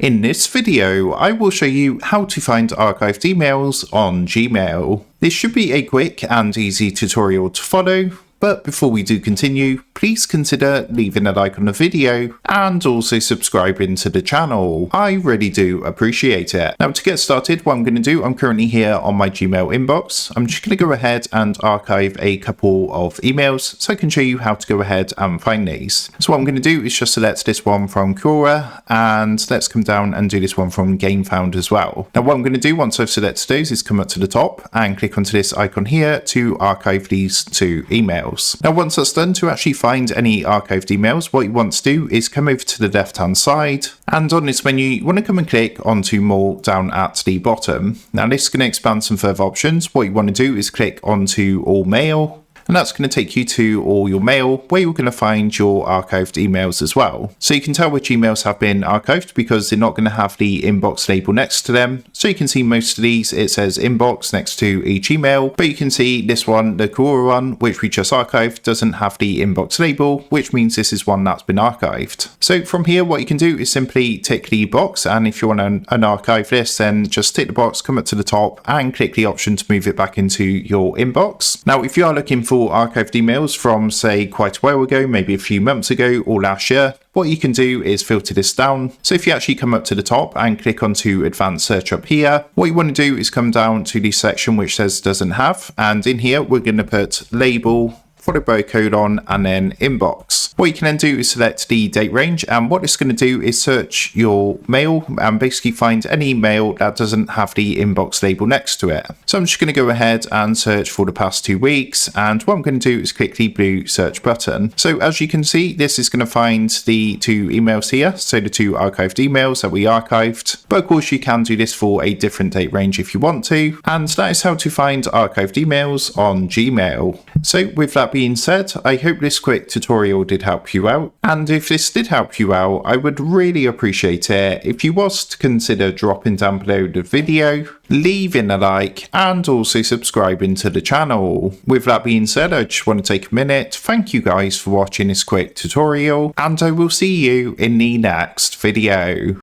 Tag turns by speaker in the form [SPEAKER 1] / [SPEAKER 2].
[SPEAKER 1] In this video, I will show you how to find archived emails on Gmail. This should be a quick and easy tutorial to follow, but before we do continue, please consider leaving a like on the video and also subscribing to the channel. I really do appreciate it. Now to get started, what I'm going to do, I'm currently here on my Gmail inbox. I'm just going to go ahead and archive a couple of emails so I can show you how to go ahead and find these. So what I'm going to do is just select this one from Quora, and let's come down and do this one from GameFound as well. Now what I'm going to do once I've selected those is come up to the top and click onto this icon here to archive these two emails. Now once that's done, to actually find any archived emails, what you want to do is come over to the left hand side, and on this menu you want to come and click onto more down at the bottom. Now this is going to expand some further options. What you want to do is click onto all mail, and that's going to take you to all your mail where you're going to find your archived emails as well. So you can tell which emails have been archived because they're not going to have the inbox label next to them. So you can see most of these, it says inbox next to each email, but you can see this one, the Quora one, which we just archived, doesn't have the inbox label, which means this is one that's been archived. So from here, what you can do is simply tick the box, and if you want to unarchive this, then just tick the box, come up to the top and click the option to move it back into your inbox. Now, if you are looking for archived emails from say quite a while ago, maybe a few months ago or last year, what you can do is filter this down. So if you actually come up to the top and click onto advanced search up here, what you want to do is come down to the section which says doesn't have, and in here we're going to put label followed by a colon and then inbox. What you can then do is select the date range, and what it's going to do is search your mail and basically find any mail that doesn't have the inbox label next to it. So I'm just going to go ahead and search for the past 2 weeks, and what I'm going to do is click the blue search button. So as you can see, this is going to find the two emails here, so the two archived emails that we archived, but of course you can do this for a different date range if you want to, and that is how to find archived emails on Gmail. So with that being said, I hope this quick tutorial did help you out, and if this did help you out, I would really appreciate it if you was to consider dropping down below the video, leaving a like and also subscribing to the channel. With that being said, I just want to take a minute, thank you guys for watching this quick tutorial, and I will see you in the next video.